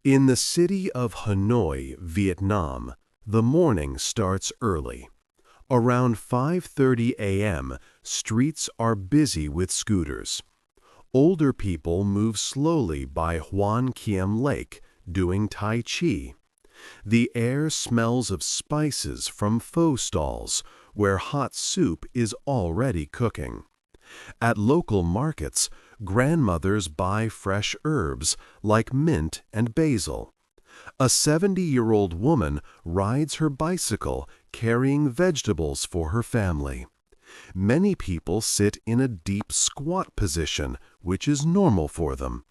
In the city of Hanoi, Vietnam, the morning starts early. Around 5:30 a.m., streets are busy with scooters. Older people move slowly by Hoan Kiem Lake, doing Tai Chi. The air smells of spices from pho stalls, where hot soup is already cooking. At local markets, grandmothers buy fresh herbs like mint and basil. A 70-year-old woman rides her bicycle carrying vegetables for her family. Many people sit in a deep squat position, which is normal for them.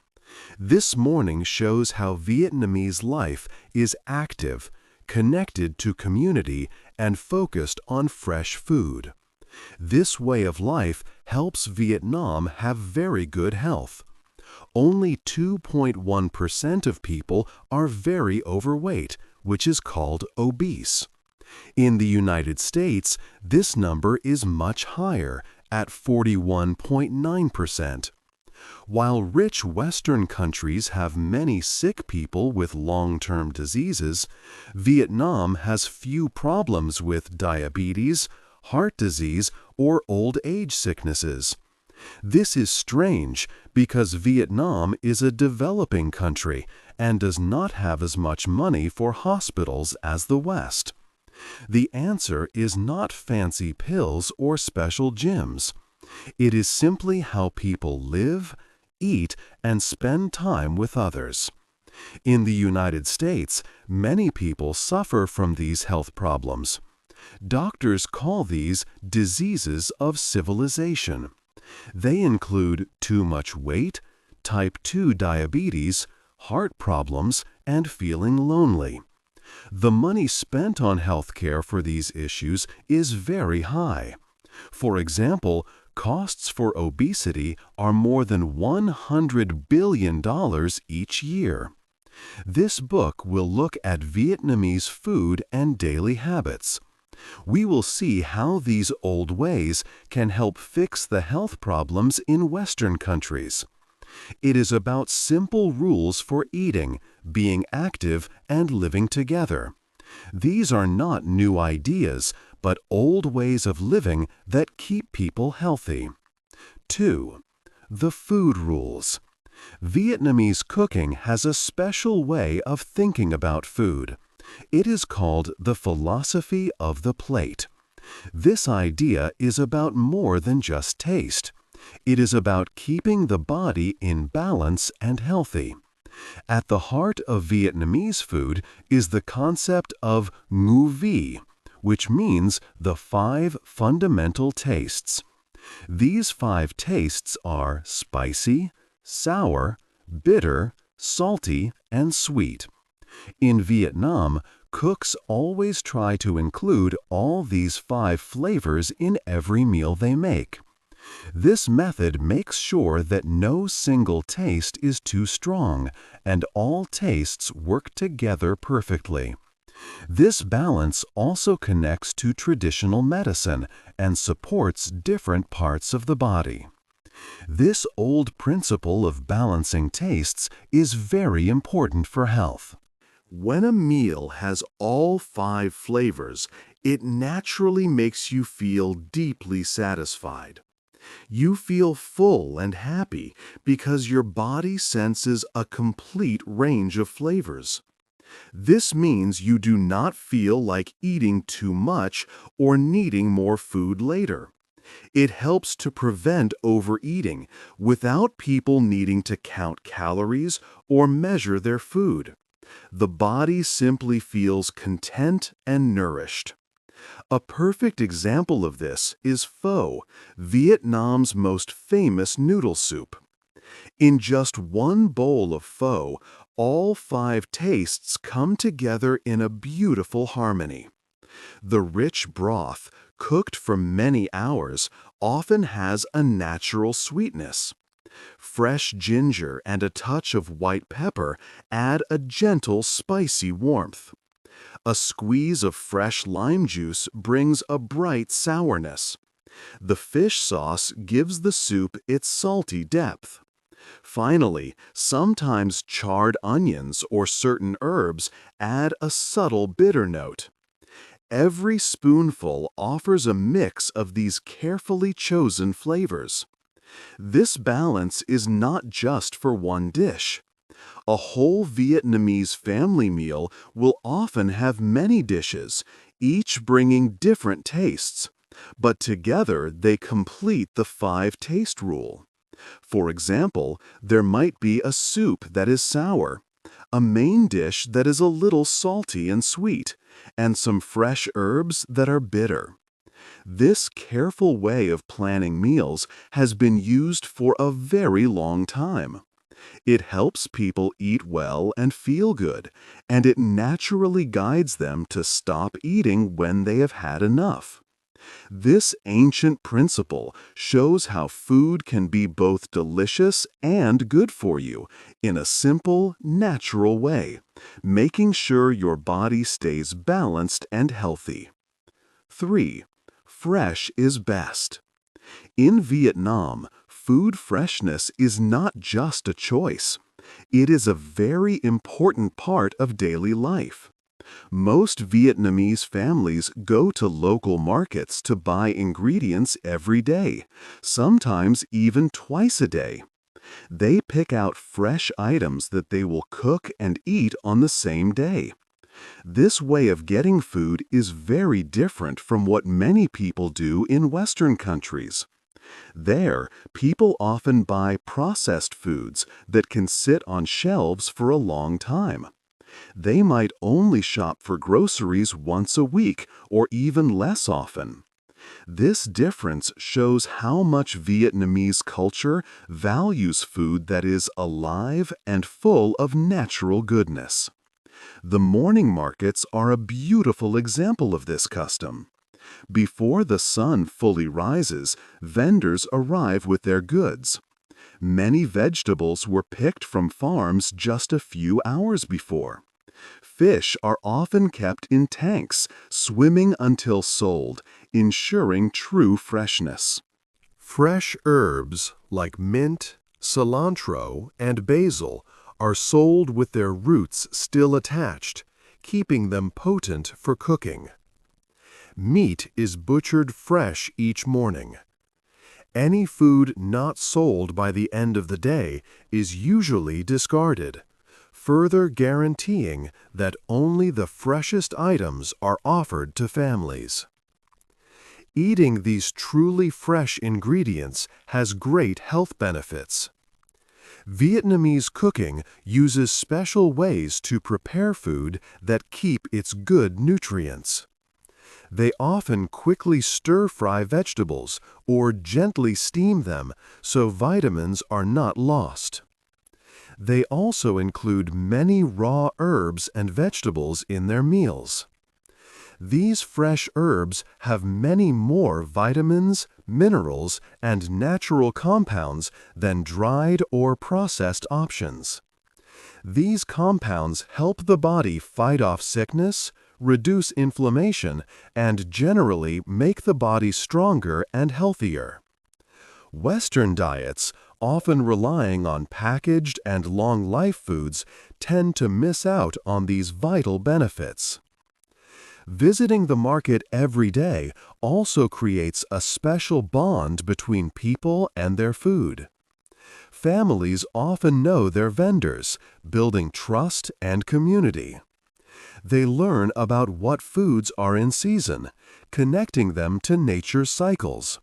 This morning shows how Vietnamese life is active, connected to community, and focused on fresh food. This way of life helps Vietnam have very good health. Only 2.1% of people are very overweight, which is called obese. In the United States, this number is much higher, at 41.9%. While rich Western countries have many sick people with long-term diseases, Vietnam has few problems with diabetes, heart disease, or old age sicknesses. This is strange because Vietnam is a developing country and does not have as much money for hospitals as the West. The answer is not fancy pills or special gyms. It is simply how people live, eat, and spend time with others. In the United States, many people suffer from these health problems. Doctors call these diseases of civilization. They include too much weight, type 2 diabetes, heart problems, and feeling lonely. The money spent on healthcare for these issues is very high. For example, costs for obesity are more than $100 billion each year. This book will look at Vietnamese food and daily habits. We will see how these old ways can help fix the health problems in Western countries. It is about simple rules for eating, being active, and living together. These are not new ideas, but old ways of living that keep people healthy. 2. The food rules. Vietnamese cooking has a special way of thinking about food. It is called the philosophy of the plate. This idea is about more than just taste. It is about keeping the body in balance and healthy. At the heart of Vietnamese food is the concept of ngu vi, which means the 5 fundamental tastes. These 5 tastes are spicy, sour, bitter, salty, and sweet. In Vietnam, cooks always try to include all these 5 flavors in every meal they make. This method makes sure that no single taste is too strong and all tastes work together perfectly. This balance also connects to traditional medicine and supports different parts of the body. This old principle of balancing tastes is very important for health. When a meal has all 5 flavors, it naturally makes you feel deeply satisfied. You feel full and happy because your body senses a complete range of flavors. This means you do not feel like eating too much or needing more food later. It helps to prevent overeating without people needing to count calories or measure their food. The body simply feels content and nourished. A perfect example of this is pho, Vietnam's most famous noodle soup. In just one bowl of pho, all 5 tastes come together in a beautiful harmony. The rich broth, cooked for many hours, often has a natural sweetness. Fresh ginger and a touch of white pepper add a gentle, spicy warmth. A squeeze of fresh lime juice brings a bright sourness. The fish sauce gives the soup its salty depth. Finally, sometimes charred onions or certain herbs add a subtle bitter note. Every spoonful offers a mix of these carefully chosen flavors. This balance is not just for one dish. A whole Vietnamese family meal will often have many dishes, each bringing different tastes, but together they complete the five-taste rule. For example, there might be a soup that is sour, a main dish that is a little salty and sweet, and some fresh herbs that are bitter. This careful way of planning meals has been used for a very long time. It helps people eat well and feel good, and it naturally guides them to stop eating when they have had enough. This ancient principle shows how food can be both delicious and good for you in a simple, natural way, making sure your body stays balanced and healthy. 3. Fresh is best. In Vietnam, food freshness is not just a choice. It is a very important part of daily life. Most Vietnamese families go to local markets to buy ingredients every day, sometimes even twice a day. They pick out fresh items that they will cook and eat on the same day. This way of getting food is very different from what many people do in Western countries. There, people often buy processed foods that can sit on shelves for a long time. They might only shop for groceries once a week or even less often. This difference shows how much Vietnamese culture values food that is alive and full of natural goodness. The morning markets are a beautiful example of this custom. Before the sun fully rises, vendors arrive with their goods. Many vegetables were picked from farms just a few hours before. Fish are often kept in tanks, swimming until sold, ensuring true freshness. Fresh herbs like mint, cilantro, and basil are sold with their roots still attached, keeping them potent for cooking. Meat is butchered fresh each morning. Any food not sold by the end of the day is usually discarded, further guaranteeing that only the freshest items are offered to families. Eating these truly fresh ingredients has great health benefits. Vietnamese cooking uses special ways to prepare food that keep its good nutrients. They often quickly stir-fry vegetables or gently steam them so vitamins are not lost. They also include many raw herbs and vegetables in their meals. These fresh herbs have many more vitamins, minerals, and natural compounds than dried or processed options. These compounds help the body fight off sickness, reduce inflammation, and generally make the body stronger and healthier. Western diets, often relying on packaged and long-life foods, tend to miss out on these vital benefits. Visiting the market every day also creates a special bond between people and their food. Families often know their vendors, building trust and community. They learn about what foods are in season, connecting them to nature's cycles.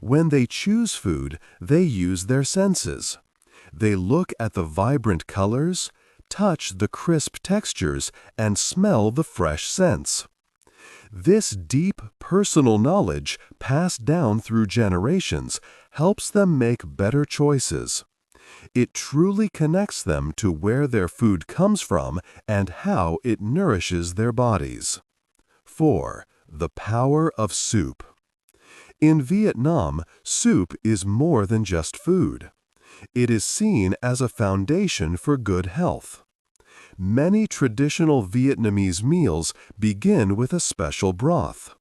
When they choose food, they use their senses. They look at the vibrant colors, touch the crisp textures, and smell the fresh scents. This deep personal knowledge, passed down through generations, helps them make better choices. It truly connects them to where their food comes from and how it nourishes their bodies. 4. The power of soup. In Vietnam, soup is more than just food. It is seen as a foundation for good health. Many traditional Vietnamese meals begin with a special broth.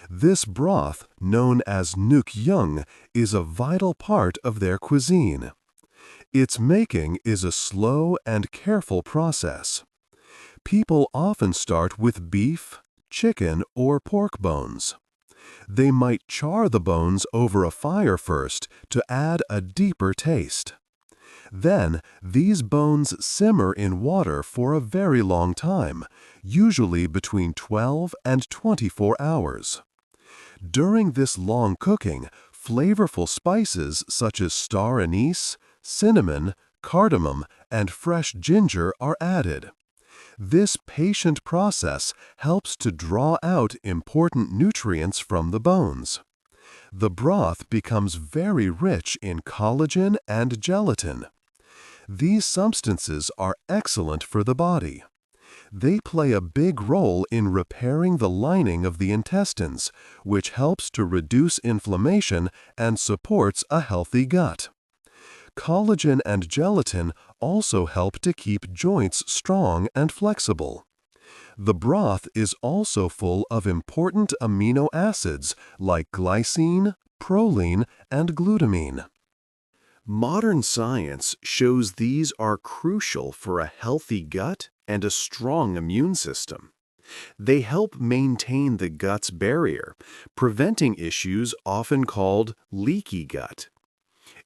This broth, known as nuc yung, is a vital part of their cuisine. Its making is a slow and careful process. People often start with beef, chicken, or pork bones. They might char the bones over a fire first to add a deeper taste. Then, these bones simmer in water for a very long time, usually between 12 and 24 hours. During this long cooking, flavorful spices such as star anise, cinnamon, cardamom, and fresh ginger are added. This patient process helps to draw out important nutrients from the bones. The broth becomes very rich in collagen and gelatin. These substances are excellent for the body. They play a big role in repairing the lining of the intestines, which helps to reduce inflammation and supports a healthy gut. Collagen and gelatin also help to keep joints strong and flexible. The broth is also full of important amino acids like glycine, proline, and glutamine. Modern science shows these are crucial for a healthy gut and a strong immune system. They help maintain the gut's barrier, preventing issues often called leaky gut.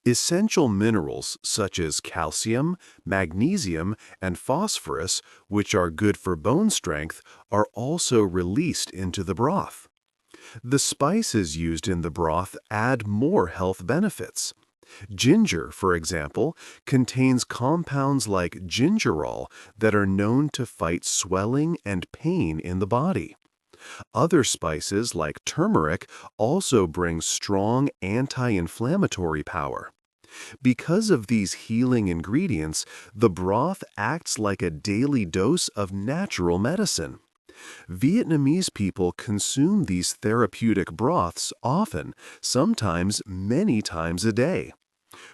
Essential minerals such as calcium, magnesium, and phosphorus, which are good for bone strength, are also released into the broth. The spices used in the broth add more health benefits. Ginger, for example, contains compounds like gingerol that are known to fight swelling and pain in the body. Other spices like turmeric also bring strong anti-inflammatory power. Because of these healing ingredients, the broth acts like a daily dose of natural medicine. Vietnamese people consume these therapeutic broths often, sometimes many times a day.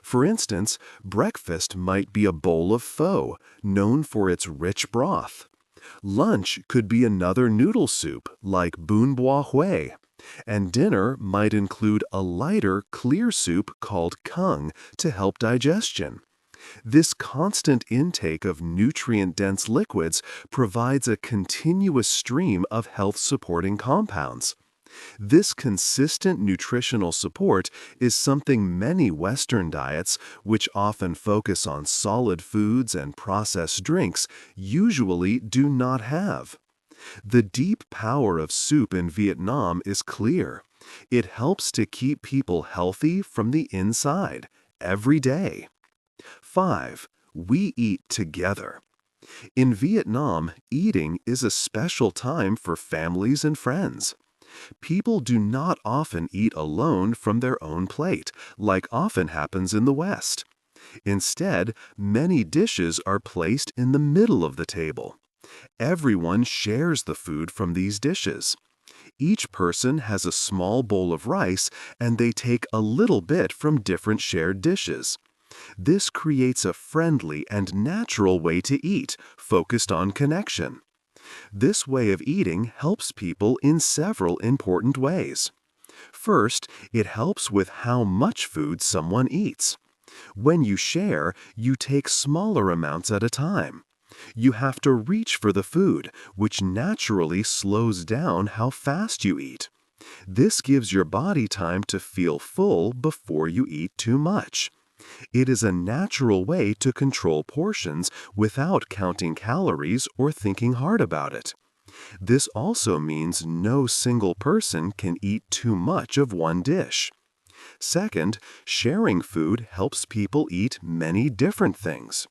For instance, breakfast might be a bowl of pho, known for its rich broth. Lunch could be another noodle soup, like bún bò Huế, and dinner might include a lighter, clear soup called kung to help digestion. This constant intake of nutrient-dense liquids provides a continuous stream of health-supporting compounds. This consistent nutritional support is something many Western diets, which often focus on solid foods and processed drinks, usually do not have. The deep power of soup in Vietnam is clear. It helps to keep people healthy from the inside, every day. 5. We eat together. In Vietnam, eating is a special time for families and friends. People do not often eat alone from their own plate, like often happens in the West. Instead, many dishes are placed in the middle of the table. Everyone shares the food from these dishes. Each person has a small bowl of rice, and they take a little bit from different shared dishes. This creates a friendly and natural way to eat, focused on connection. This way of eating helps people in several important ways. First, it helps with how much food someone eats. When you share, you take smaller amounts at a time. You have to reach for the food, which naturally slows down how fast you eat. This gives your body time to feel full before you eat too much. It is a natural way to control portions without counting calories or thinking hard about it. This also means no single person can eat too much of one dish. Second, sharing food helps people eat many different things.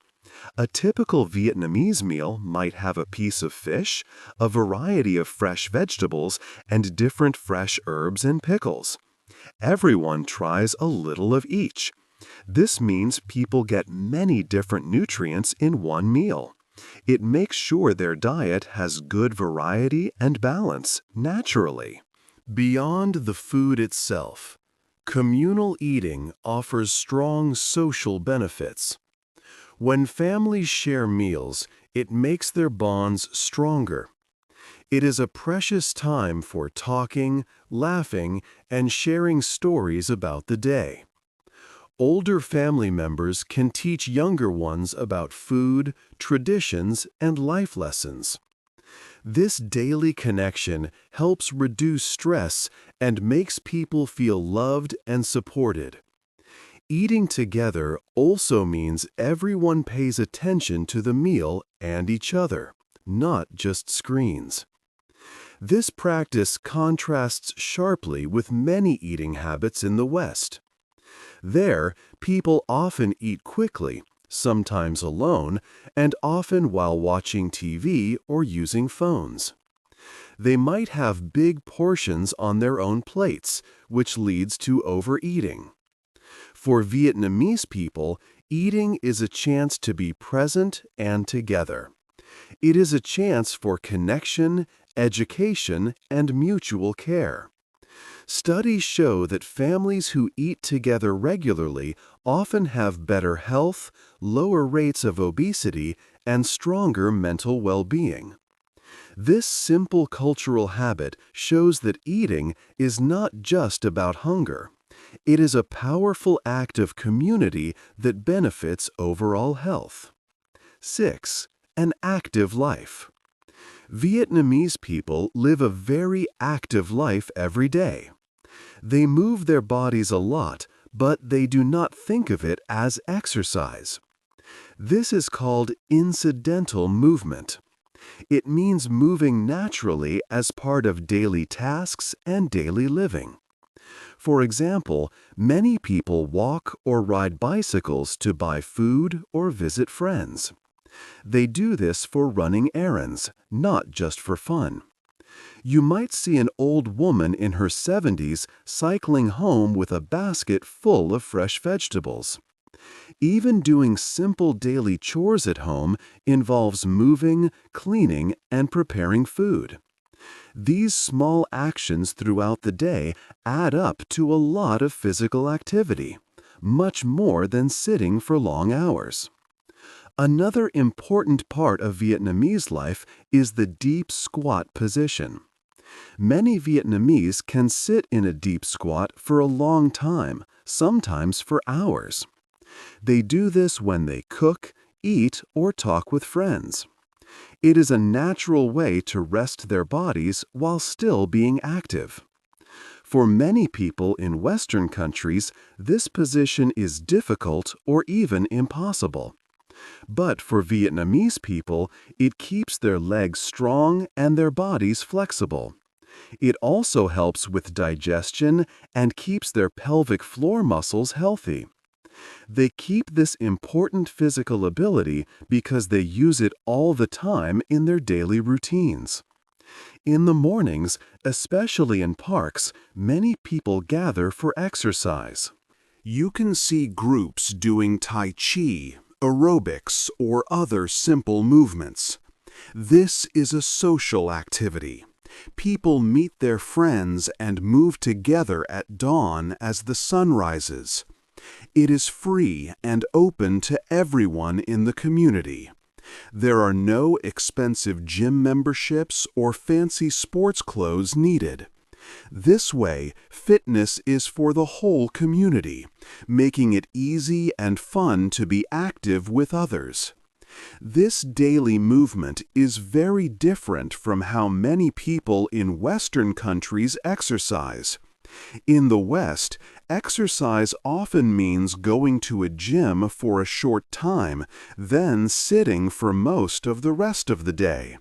A typical Vietnamese meal might have a piece of fish, a variety of fresh vegetables, and different fresh herbs and pickles. Everyone tries a little of each. This means people get many different nutrients in one meal. It makes sure their diet has good variety and balance naturally. Beyond the food itself, communal eating offers strong social benefits. When families share meals, it makes their bonds stronger. It is a precious time for talking, laughing, and sharing stories about the day. Older family members can teach younger ones about food, traditions, and life lessons. This daily connection helps reduce stress and makes people feel loved and supported. Eating together also means everyone pays attention to the meal and each other, not just screens. This practice contrasts sharply with many eating habits in the West. There, people often eat quickly, sometimes alone, and often while watching TV or using phones. They might have big portions on their own plates, which leads to overeating. For Vietnamese people, eating is a chance to be present and together. It is a chance for connection, education, and mutual care. Studies show that families who eat together regularly often have better health, lower rates of obesity, and stronger mental well-being. This simple cultural habit shows that eating is not just about hunger. It is a powerful act of community that benefits overall health. 6. An active life. Vietnamese people live a very active life every day. They move their bodies a lot, but they do not think of it as exercise. This is called incidental movement. It means moving naturally as part of daily tasks and daily living. For example, many people walk or ride bicycles to buy food or visit friends. They do this for running errands, not just for fun. You might see an old woman in her 70s cycling home with a basket full of fresh vegetables. Even doing simple daily chores at home involves moving, cleaning, and preparing food. These small actions throughout the day add up to a lot of physical activity, much more than sitting for long hours. Another important part of Vietnamese life is the deep squat position. Many Vietnamese can sit in a deep squat for a long time, sometimes for hours. They do this when they cook, eat, or talk with friends. It is a natural way to rest their bodies while still being active. For many people in Western countries, this position is difficult or even impossible. But for Vietnamese people, it keeps their legs strong and their bodies flexible. It also helps with digestion and keeps their pelvic floor muscles healthy. They keep this important physical ability because they use it all the time in their daily routines. In the mornings, especially in parks, many people gather for exercise. You can see groups doing Tai Chi, aerobics, or other simple movements. This is a social activity. People meet their friends and move together at dawn as the sun rises. It is free and open to everyone in the community. There are no expensive gym memberships or fancy sports clothes needed. This way, fitness is for the whole community, making it easy and fun to be active with others. This daily movement is very different from how many people in Western countries exercise. In the West, exercise often means going to a gym for a short time, then sitting for most of the rest of the day.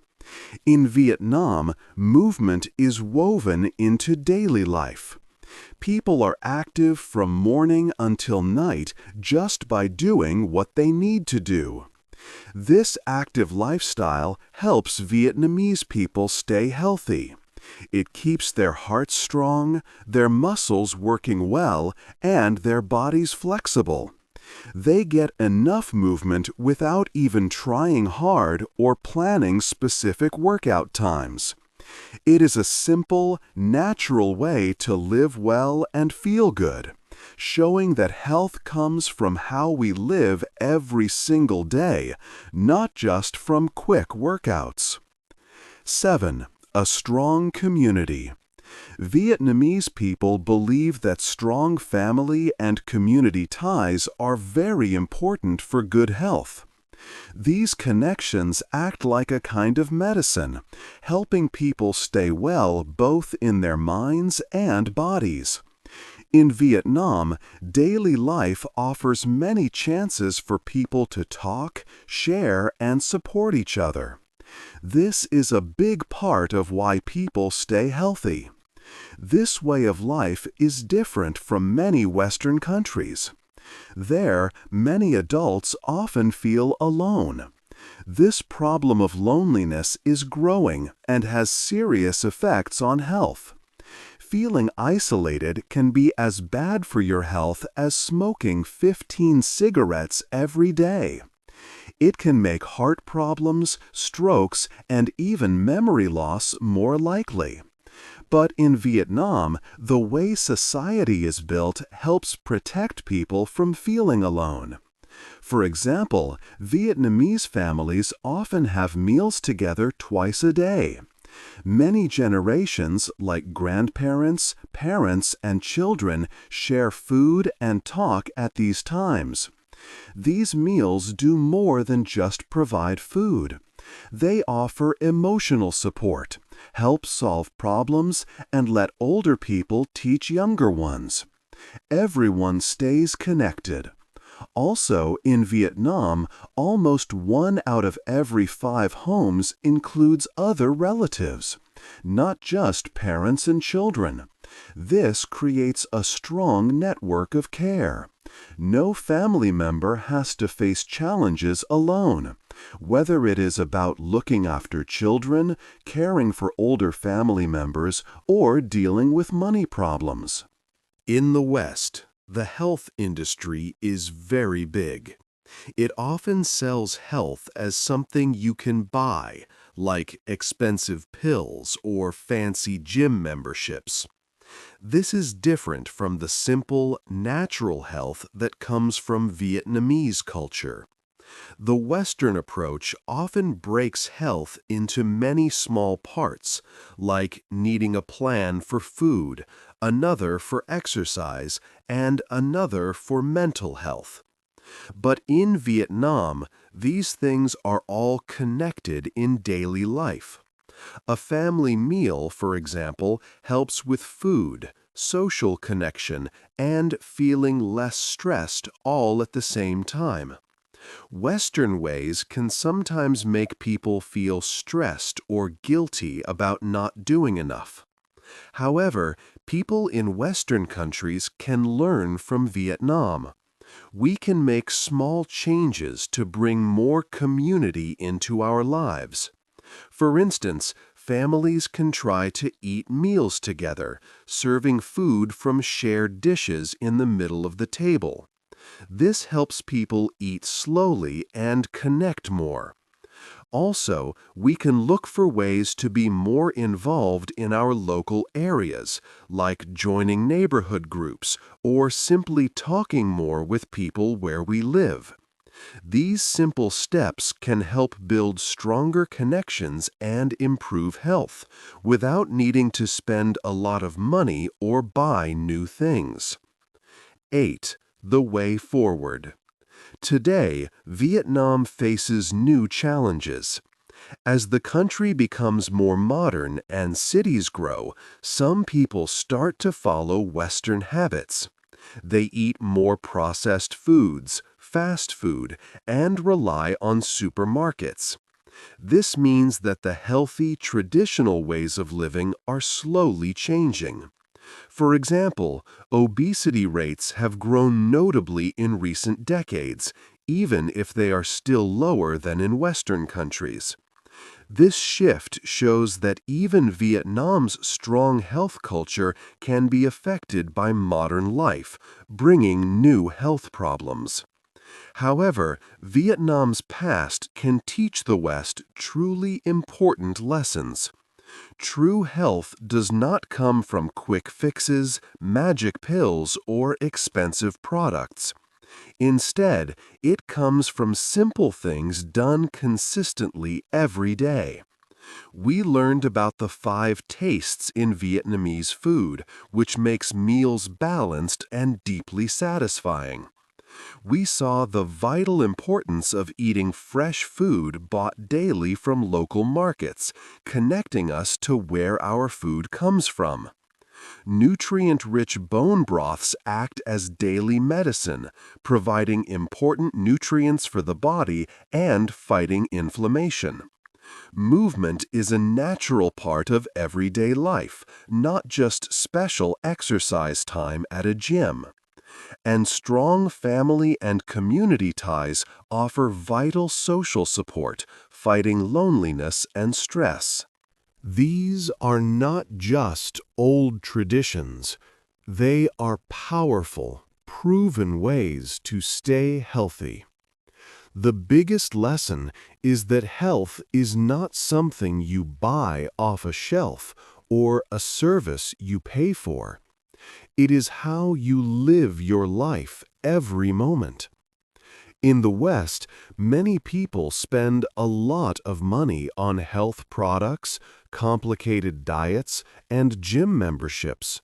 In Vietnam, movement is woven into daily life. People are active from morning until night just by doing what they need to do. This active lifestyle helps Vietnamese people stay healthy. It keeps their hearts strong, their muscles working well, and their bodies flexible. They get enough movement without even trying hard or planning specific workout times. It is a simple, natural way to live well and feel good, showing that health comes from how we live every single day, not just from quick workouts. 7. A strong community. Vietnamese people believe that strong family and community ties are very important for good health. These connections act like a kind of medicine, helping people stay well both in their minds and bodies. In Vietnam, daily life offers many chances for people to talk, share, and support each other. This is a big part of why people stay healthy. This way of life is different from many Western countries. There, many adults often feel alone. This problem of loneliness is growing and has serious effects on health. Feeling isolated can be as bad for your health as smoking 15 cigarettes every day. It can make heart problems, strokes, and even memory loss more likely. But in Vietnam, the way society is built helps protect people from feeling alone. For example, Vietnamese families often have meals together twice a day. Many generations, like grandparents, parents, and children, share food and talk at these times. These meals do more than just provide food. They offer emotional support, help solve problems, and let older people teach younger ones. Everyone stays connected. Also, in Vietnam, almost 1 out of every 5 homes includes other relatives, not just parents and children. This creates a strong network of care. No family member has to face challenges alone, whether it is about looking after children, caring for older family members, or dealing with money problems. In the West, the health industry is very big. It often sells health as something you can buy, like expensive pills or fancy gym memberships. This is different from the simple, natural health that comes from Vietnamese culture. The Western approach often breaks health into many small parts, like needing a plan for food, another for exercise, and another for mental health. But in Vietnam, these things are all connected in daily life. A family meal, for example, helps with food, social connection, and feeling less stressed all at the same time. Western ways can sometimes make people feel stressed or guilty about not doing enough. However, people in Western countries can learn from Vietnam. We can make small changes to bring more community into our lives. For instance, families can try to eat meals together, serving food from shared dishes in the middle of the table. This helps people eat slowly and connect more. Also, we can look for ways to be more involved in our local areas, like joining neighborhood groups or simply talking more with people where we live. These simple steps can help build stronger connections and improve health, without needing to spend a lot of money or buy new things. 8. The way forward. Today, Vietnam faces new challenges. As the country becomes more modern and cities grow, some people start to follow Western habits. They eat more processed foods, fast food, and rely on supermarkets. This means that the healthy, traditional ways of living are slowly changing. For example, obesity rates have grown notably in recent decades, even if they are still lower than in Western countries. This shift shows that even Vietnam's strong health culture can be affected by modern life, bringing new health problems. However, Vietnam's past can teach the West truly important lessons. True health does not come from quick fixes, magic pills, or expensive products. Instead, it comes from simple things done consistently every day. We learned about the 5 tastes in Vietnamese food, which makes meals balanced and deeply satisfying. We saw the vital importance of eating fresh food bought daily from local markets, connecting us to where our food comes from. Nutrient-rich bone broths act as daily medicine, providing important nutrients for the body and fighting inflammation. Movement is a natural part of everyday life, not just special exercise time at a gym. And strong family and community ties offer vital social support, fighting loneliness and stress. These are not just old traditions. They are powerful, proven ways to stay healthy. The biggest lesson is that health is not something you buy off a shelf or a service you pay for. It is how you live your life every moment. In the West, many people spend a lot of money on health products, complicated diets, and gym memberships.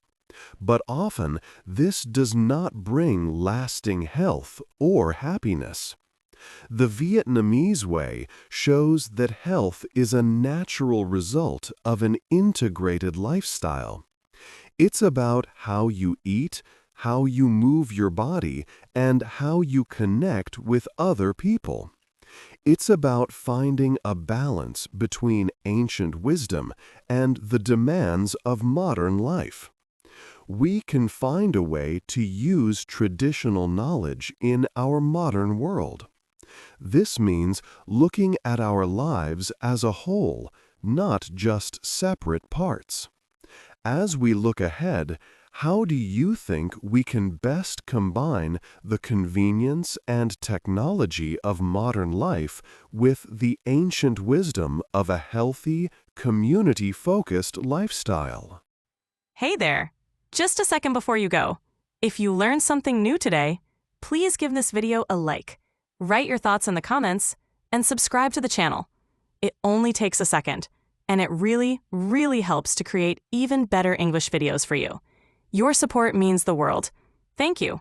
But often, this does not bring lasting health or happiness. The Vietnamese way shows that health is a natural result of an integrated lifestyle. It's about how you eat, how you move your body, and how you connect with other people. It's about finding a balance between ancient wisdom and the demands of modern life. We can find a way to use traditional knowledge in our modern world. This means looking at our lives as a whole, not just separate parts. As we look ahead, how do you think we can best combine the convenience and technology of modern life with the ancient wisdom of a healthy, community-focused lifestyle? Hey there! Just a second before you go. If you learned something new today, please give this video a like, write your thoughts in the comments, and subscribe to the channel. It only takes a second, and it really, really helps to create even better English videos for you. Your support means the world. Thank you.